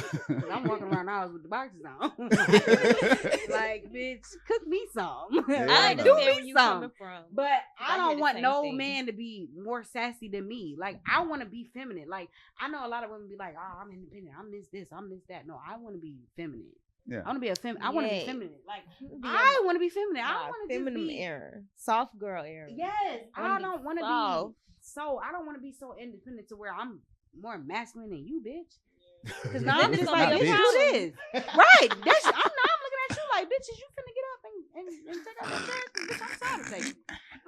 'Cause I'm walking around the house with the boxes on. Like, bitch, cook me some. Yeah, Like, no. do where me you some. coming from. But I I hear don't the want same no thing. man to be more sassy than me. Like, I want to be feminine. Like, I know a lot of women be like, oh, I'm independent. I'm this, I'm this, that. No, I want to be feminine. Yeah. I want to be I want to be Yay. feminine. Like, Be I want to be feminine. I Nah, don't want to just feminine be. era, soft girl era. Yes, Wanna I be don't want to soft. be so. I don't want to be so independent to where I'm more masculine than you, bitch. Because now I'm Then just it's like, gonna be bitch, a do problem. this. Right. That's, I'm looking at you like, bitch, is you finna get up and take out that trash? Bitch, I'm sorry to take it.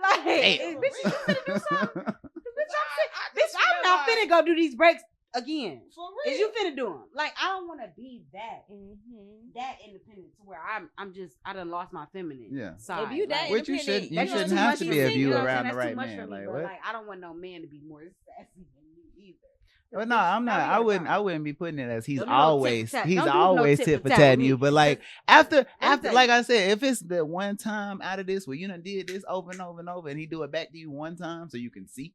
Like, bitch, is you finna do something? Bitch, I'm not finna go do these breaks again. For real. Is you finna do them? Like, I don't want to be that independent to where I done lost my feminine Yeah. side. If you that Like, Which you independent, shouldn't. You that's shouldn't too have much to for be me. if you know what I'm around saying? the That's right too much for man. me, Like but, what? like, I don't want no man to be more sassy than me either. Well, no, I'm not. I wouldn't be putting it as he's Don't do no always tit for tat. he's Don't do no always tit tit for for tat tatting with you. me. But like Let me after, tell like you. I said, if it's the one time out of this where you done did this over and over and over, and he do it back to you one time so you can see,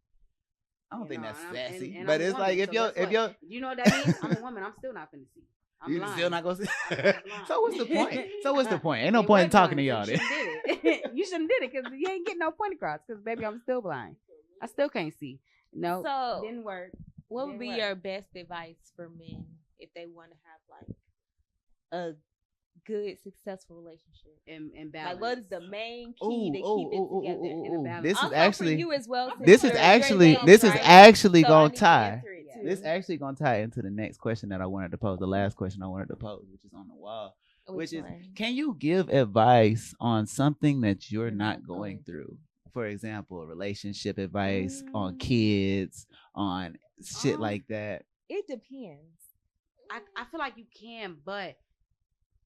I don't think that's sassy. And but I'm a it's woman, like if so you're guess if what? you're You know what that means? I'm a woman. I'm still not finna see. I'm you blind. still not gonna see. I'm blind. So what's the point? So what's the point? Ain't no It point in was talking to blind, y'all so then. You shouldn't did it. You shouldn't did it because you ain't getting no point across. Because baby, I'm still blind. I still can't see. No, So didn't work. what would Didn't be work. your best advice for men if they want to have like a good, successful relationship? And balance. Like, what is the main key to keep it together? in a balance. This is Also actually for you as well. this since is you're actually engaged, this is right? actually So I gonna need to tie. answer it, too. This actually gonna tie into the next question that I wanted to pose. The last question I wanted to pose, which is on the wall, which is, one? can you give advice on something that you're not not going going through? For example, relationship advice on kids, on shit like that. It depends I feel like you can, but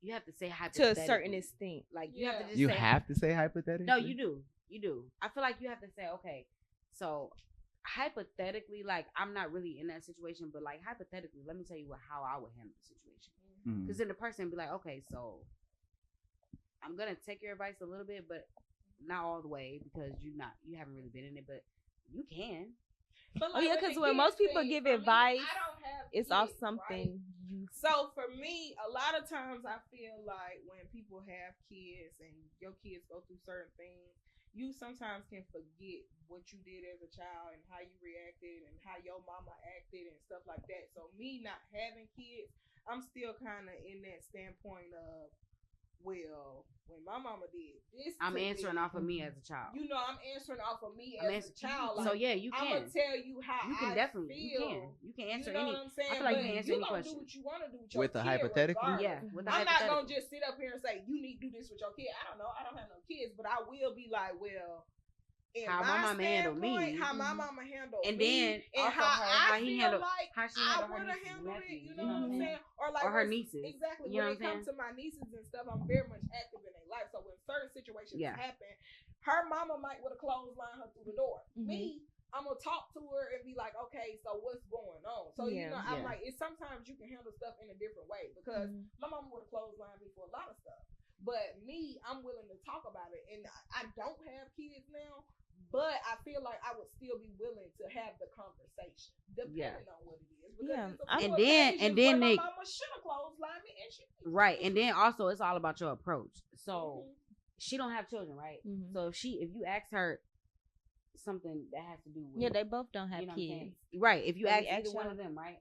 you have to say to hypothetically. a certain extent. Like you have to just You say have to say hypothetically. No, you do. You do. I feel like you have to say, okay, so hypothetically, like I'm not really in that situation, but like hypothetically, let me tell you how I would handle the situation. Because then the person would be like, okay, so I'm gonna take your advice a little bit, but not all the way because you haven't really been in it, but you can. But Oh yeah, with because the when kids most people thing, give I mean, advice, I don't have it's kids, off right? something you. So for me, a lot of times I feel like when people have kids and your kids go through certain things, you sometimes can forget what you did as a child and how you reacted and how your mama acted and stuff like that. So me not having kids, I'm still kind of in that standpoint of, well, when my mama did this, I'm to answering me, off of me as a child. You know, I'm answering off of me I'm as a child. so Like, yeah, you I'm can. gonna tell you how You can I definitely. feel. You can answer You know any. what I'm saying? I feel like you But can answer any gonna question. do what you want to do with your With the kid, hypothetical? regardless. Yeah, with the I'm not hypothetical. gonna just sit up here and say you need to do this with your kid. I don't know. I don't have no kids, but I will be like, well, in How my mama handled me. how my mama handled And me, then and also how how I he feel handled like how she I handled would her have nieces and handled it. nephews. You know what I'm saying? Or like Or her nieces. Exactly. You know When what it I'm comes to my nieces and stuff, I'm very much active in their life. So when certain situations happen, her mama might would have clotheslined her through the door. Me, I'm gonna talk to her and be like, okay, so what's going on? So you know, I'm like, it's sometimes you can handle stuff in a different way because my mama would have clotheslined me for a lot of stuff. But me, I'm willing to talk about it, and I don't have kids now, but I feel like I would still be willing to have the conversation, depending on what it is. Because and then my Nick, mama should have clotheslined me, and she right, and then also it's all about your approach. So she don't have children, right? So if you ask her something that has to do with they both don't have you know kids, right? If you So ask we either ask one you- of them, right,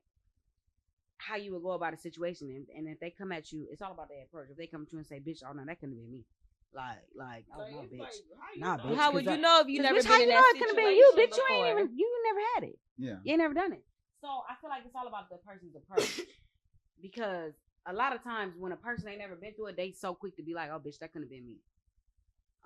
how you would go about a situation, and if they come at you, it's all about their approach. If they come to you and say, "Bitch, oh no, that couldn't have been me," like, oh no, bitch, nah, bitch. How would you know if you never bitch, been how in you know that it couldn't have situation been you, bitch? before? You never had it. Yeah, you ain't never done it. So I feel like it's all about the person's approach because a lot of times when a person ain't never been through it, they so quick to be like, "Oh, bitch, that couldn't have been me."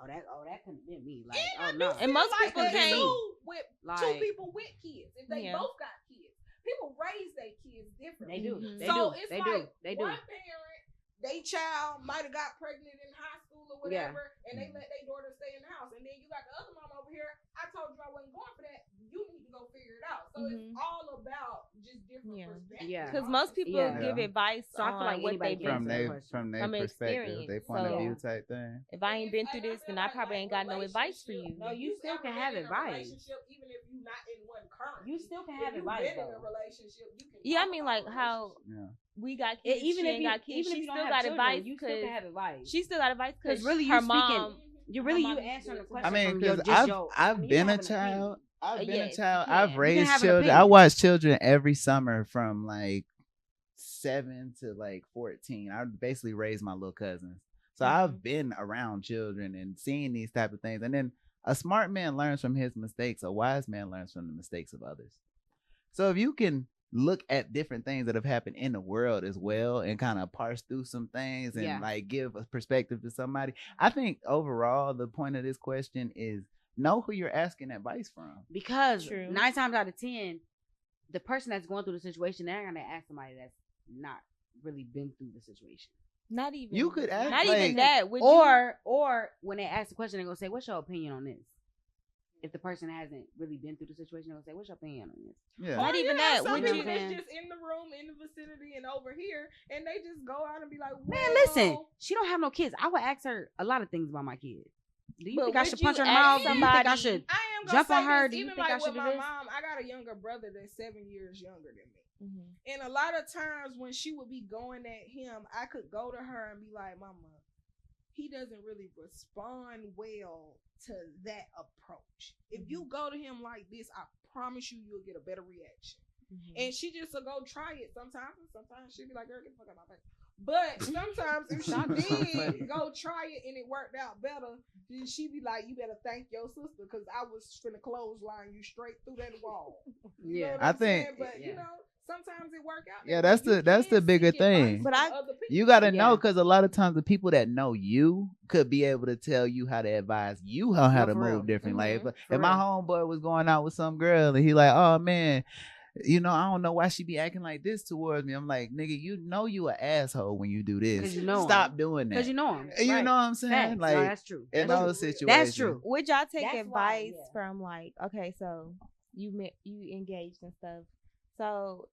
Oh, that couldn't have been me. Like, and no. And most like people that can't. too with Like, two people with kids. If they Yeah. both got kids, people raise their kids differently. They do. Mhm. They So do. it's They like do. They do. one parent, they child might have got pregnant in high school or whatever, and they let their daughter stay in the house. And then you got the other mom over here. I told you I wasn't going for that. You need to go figure it out. So it's all about just different perspectives. Yeah. Because most people Yeah. give advice So I feel on like what anybody they've can been answer through. that from their From perspective, experience. their point of So- view type thing. If I ain't been through this, then I probably ain't got no advice for you. No, you still ever can been have in a advice. relationship, even if you're not in one currently. You still can If have you've advice been in a though. relationship, you can Yeah, I talk mean, about like how relationships. we got kids, even she if ain't you got kids, even if she you still don't got have children, advice. you still can have advice. She still got advice because really her you mom. You're really mom answering the is- question. I mean, from your, because just your, I I've mean, you been a have an opinion. child. I've been yes, a child. you I've can. raised have an children. I opinion. watch children every summer from like 7 to like 14. I basically raised my little cousins. So I've been around children and seeing these type of things. And then a smart man learns from his mistakes. A wise man learns from the mistakes of others. So if you can look at different things that have happened in the world as well and kind of parse through some things and like give a perspective to somebody, I think overall the point of this question is know who you're asking advice from. Because 9 times out of 10, the person that's going through the situation, they're gonna ask somebody that's not really been through the situation. Not even you could ask, not like, even that. Or when they ask the question, they're gonna say, "What's your opinion on this?" If the person hasn't really been through the situation, they're gonna say, "What's your opinion on this?" Yeah. Not even that. Some Would people you? that's just in the room, in the vicinity, and over here, and they just go out and be like, Man, well, listen, she don't have no kids. I would ask her a lot of things about my kids. Do you think I should punch her in the mouth? Do you think I should I am gonna jump say on her? this, Do you even think I like should with do my this? mom, I got a younger brother that's 7 years younger than me. And a lot of times when she would be going at him, I could go to her and be like, Mama, he doesn't really respond well to that approach. If you go to him like this, I promise you'll get a better reaction. And she just will go try it sometimes. And sometimes she'll be like, girl, get the fuck out of my face. But sometimes if she did go try it and it worked out better, then she'd be like, you better thank your sister because I was finna clothesline you straight through that wall. You know what I'm saying? But you know, sometimes it work out. Yeah, that's the bigger thing. But you gotta know, because a lot of times the people that know you could be able to tell you how to advise you on how to move differently. Like if my homeboy was going out with some girl and he like, oh man, you know, I don't know why she be acting like this towards me. I'm like, nigga, you know you an asshole when you do this. You know Stop doing that. Because you know him. You right. know what I'm saying? Facts. Like, no, that's true. In those situations. That's true. Would y'all take That's advice why, from like, okay, so you engaged and stuff. So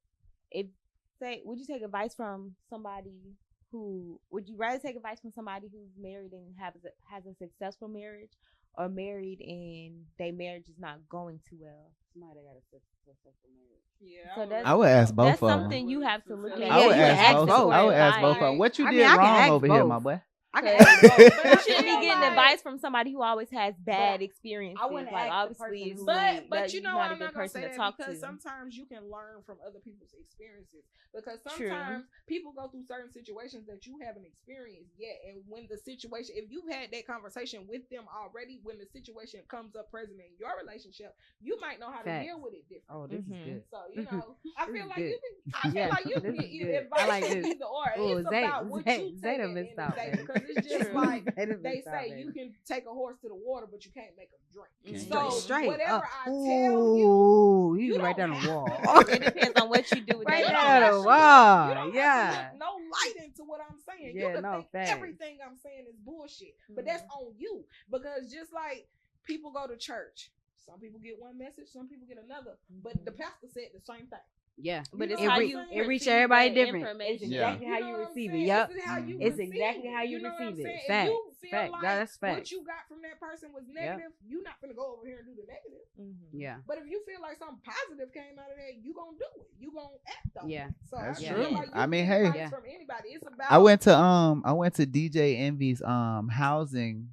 would you take advice from somebody would you rather take advice from somebody who's married and has a successful marriage, or married and their marriage is not going too well? Somebody that got a successful marriage. Yeah, I would ask both that's of them. something you have to look at. I would ask both. I would ask both of them. What you did wrong over here, my boy? I can ask both. You shouldn't be getting advice from somebody who always has bad experiences. I wouldn't like ask the obviously, person but you know not I'm a good not gonna person say to that talk because to. sometimes you can learn from other people's experiences. Because sometimes people go through certain situations that you haven't experienced yet, and when the situation, if you've had that conversation with them already, when the situation comes up present in your relationship, you might know how to deal with it differently. Oh, this is good. So you know, I feel like good. you can get advice I like this. either or. Ooh, It's about what you take at the end of the day, because it's just like they say you can take a horse to the water, but you can't make him drink. So whatever I tell you, you can write down a wall. It depends on what you do with Right that. down a wall. You don't have to look no light into what I'm saying. You can think everything I'm saying is bullshit, but that's on you. Because just like people go to church, some people get one message, some people get another, but the pastor said the same thing. Yeah, but it's how you reach everybody different. It's exactly how you receive it. Yep, it's exactly how you receive it. Fact, fact. That's fact. What you got from that person was negative. You're not gonna go over here and do the negative. Yeah. But if you feel like something positive came out of that, you gonna do it. You gonna act on it. Yeah. So that's true. Like I mean, hey, from anybody. It's about. I went to DJ Envy's housing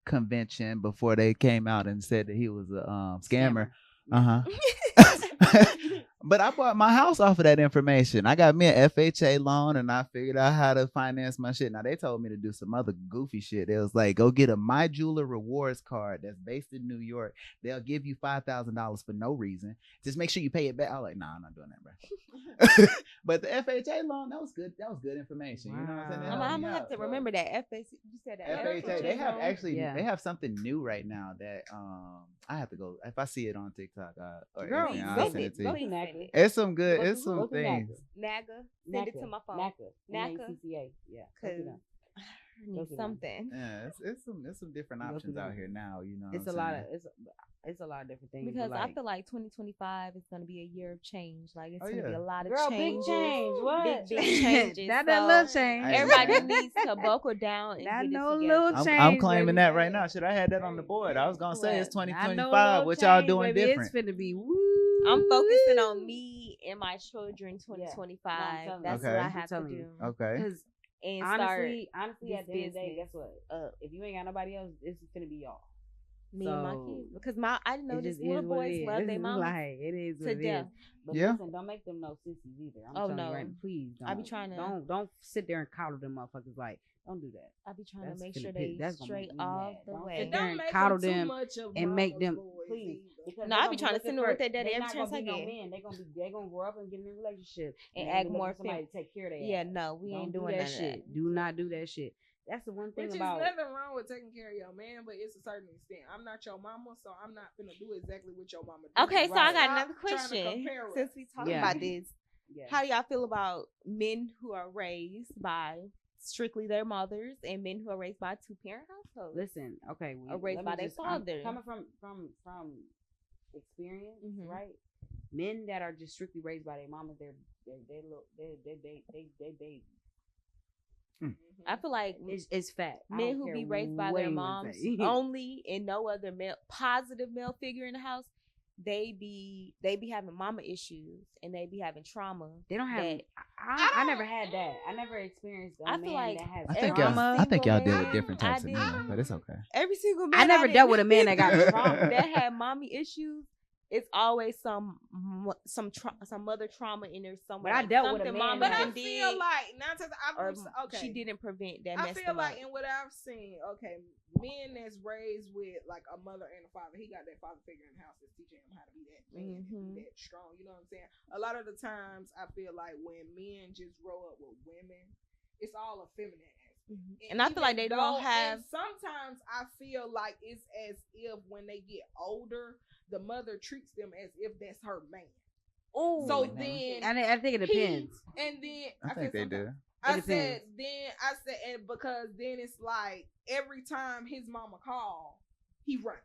convention before they came out and said that he was a scammer. But I bought my house off of that information. I got me an FHA loan and I figured out how to finance my shit. Now they told me to do some other goofy shit. It was like, go get a My Jeweler rewards card that's based in New York. They'll give you $5,000 for no reason. Just make sure you pay it back. I was like, nah, I'm not doing that, bro. But the FHA loan, that was good. That was good information. Wow. You know what I'm saying? I'm gonna have to remember that. You said that. FHA. They have they have something new right now that I have to go. If I see it on TikTok or anything, I'll send it to you. It's some good. It's some things. Naga. Send it to my phone. Naka. Yeah. Cause I need something. Yeah, it's some different options out here now. You know, it's a lot of different things. Because I feel like 2025 is going to be a year of change. Like it's going to be a lot of Big changes. change. What? Big changes. Not that little change. Everybody needs to buckle down and not get no it little together. change. I'm claiming that right now. Should I had that on the board? I was gonna say it's 2025. What y'all doing different? It's finna be woo. I'm focusing on me and my children 2025. Yeah. No, That's Okay. what I have to I'm telling do. you. Okay. Because And honestly, start at the end of the day, business. guess what? If you ain't got nobody else, it's gonna be y'all. me and my kids. Because I know It these just little is what boys it love is. their mama. Like, it is what to it death. is. But Yeah. listen, don't make them no sissies either. I'm Oh, telling no. you right, please don't. I be trying to- don't sit there and coddle them motherfuckers. Like, don't do that. I be trying That's to make finna sure piss- they that's gonna straight make me off mad. the Don't way. sit And there don't and make coddle them too them much of and make mama's them boys please. either. Because No, they I gonna be trying to looking send them for- with their daddy they every not chance gonna I be no get. men. They gonna grow up and get in a relationship And they act looking more for somebody fit. to take care of their Yeah, ass. no, we Don't ain't do doing that none of shit. that. Do not do that shit. That's the one thing Which is about. nothing wrong with taking care of your man, but it's a certain extent. I'm not your mama, so I'm not gonna do exactly what your mama do. Okay, so I got Stop another trying to question. compare us. Since we talking Yeah. about this, Yeah. how do y'all feel about men who are raised by strictly their mothers and men who are raised by two-parent households? Listen, okay, Or raised let by me their just- I'm father. coming from experience, Mhm. right? Men that are just strictly raised by their mamas, they baby. I feel like It's fact. I men don't who care be raised by what their anyone moms say. only and no other positive male figure in the house, they be having mama issues and they be having trauma. They don't have. that- I never had that. I never experienced a I feel man like that has I think trauma. y'all deal with man different types of I men, did. but it's okay. Every single man I never did- dealt with a man that got trauma. that had mommy issues. It's always some mother trauma in there somewhere. But I like dealt with a something man But mama I that- did, feel like or okay. she didn't prevent that. I messed feel them like up. in what I've seen, okay, men that's raised with like a mother and a father, he got that father figure in the house that's teaching him how to be that man, and be that strong. You know what I'm saying? A lot of the times, I feel like when men just grow up with women, it's all a feminine aspect. And I feel like they don't have. And sometimes I feel like it's as if when they get older, the mother treats them as if that's her man. Oh, So then I think it depends. and then I think they do. I depends. said, and because then it's like every time his mama call, he run.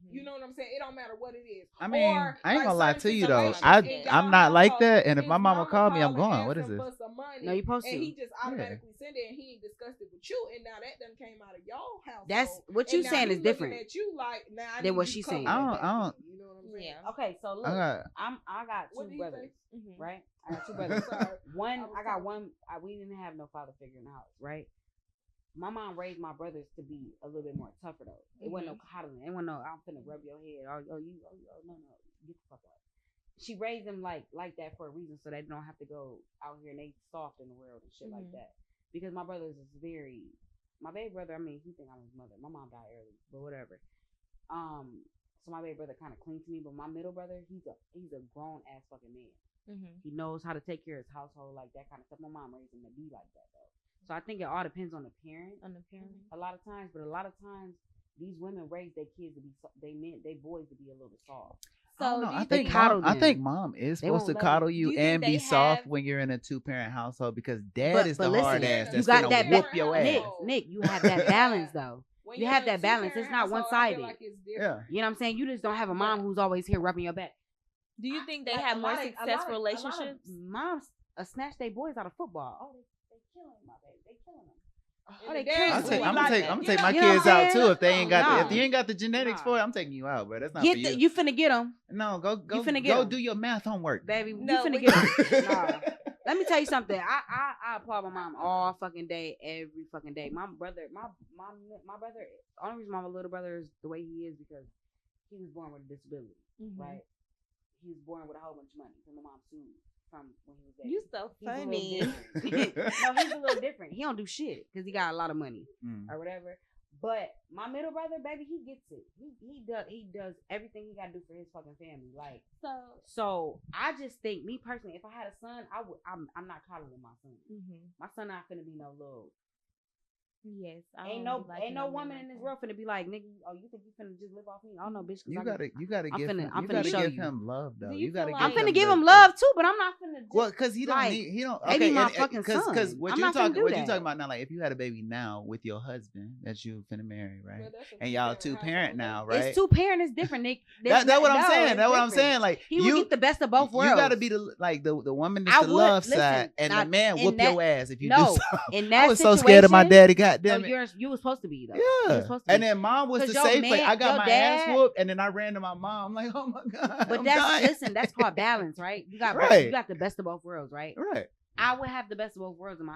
You know what I'm saying? It don't matter what it is. I mean, Or, I ain't like, gonna lie certain to you though. situations in I'm y'all not like household, that. And if his my mama called me, I'm call and going. What ask is him this? for some money, No, you supposed and to. he just automatically send it, and he ain't discussed it with you, and now that done came out of y'all house. That's what you saying is different. At you like now I than need what you she's covered saying. I with don't- that I don't- shit, You know what I'm saying? Yeah. Okay, so look, I got What two do you brothers, think? right? I got two brothers. Sorry. I got one. We didn't have no father figure in the house, right? My mom raised my brothers to be a little bit more tougher though. It wasn't no coddling. It wasn't no I'm finna rub your head. No, get the fuck out. She raised them like that for a reason, so they don't have to go out here and they soft in the world and shit like that. Because my brothers is my baby brother. I mean, he think I'm his mother. My mom died early, but whatever. So my baby brother kind of cling to me, but my middle brother, he's a grown ass fucking man. He knows how to take care of his household, like that kind of stuff. My mom raised him to be like that though. So I think it all depends on the parent. A lot of times, but a lot of times these women raise their kids to be they boys to be a little bit soft. So I do you think coddle I them. think mom is They supposed to won't let coddle them. you Do you think and they be soft have- when you're in a 2-parent household because dad But is the listen, hard ass you that's got gonna that whoop your Nick, ass. Nick, you have that balance though. When You you're have in a that balance. It's two-parent not household, I one-sided. feel like it's Yeah. different. You know what I'm saying? You just don't have a mom who's always here rubbing your back. Do you think they Like, have a more lot of- successful a lot of relationships? moms snatch their boys out of football. Oh, they killing my baby. They killing them. And Oh, they the killing dads them. be I'm like gonna that. take my You know kids what I'm out too saying? if they ain't got Nah. if you ain't got the genetics Nah. for it. I'm taking you out, bro. That's not Get for you. you finna get them, No, go finna get go 'em. do your math homework, baby. No, you finna we- get them. Nah. Let me tell you something. I applaud my mom all fucking day, every fucking day. My brother, my brother. The only reason my little brother is the way he is because he was born with a disability, right? He was born with a whole bunch of money because my mom sued from when he was there. You so He's a little funny. different. No, he's a little different. He don't do shit because he got a lot of money or whatever. But my middle brother, baby, he gets it. He does everything he got to do for his fucking family. Like so, I just think me personally, if I had a son, I'm not coddling my son. My son not finna be no little. Yes, Ain't no woman in this world finna be like, nigga. Oh, you think you finna just live off me? Oh no, bitch. You gotta I'm give finna- him, I'm you finna gotta show give you. him love though. Do you You gotta feel I'm like- finna give him love too, but I'm not finna. Just, Well, because he don't like, need, he don't. they be Okay, my fucking because son. what I'm you not finna talking, do what you that. talking about now? Like if you had a baby now with your husband that you finna marry, right? Well, that's a And y'all two-parent 2-parent household. now, right? It's 2-parent is different, Nick. That's what I'm saying. It's That's what I'm different. saying. Like He will get the best of both worlds. You gotta be the woman that's I the would- love listen, side, and now, the man in whoop that- your ass if you no, do so. in that I was so scared of my situation- daddy. God damn it. You were supposed to be though. Yeah. And then mom was the safe place. I got my ass whooped, and then I ran to my mom. I'm like, oh my God. But listen, that's called balance, right? You got the best of both worlds, right? Right. I would have the best of both worlds in my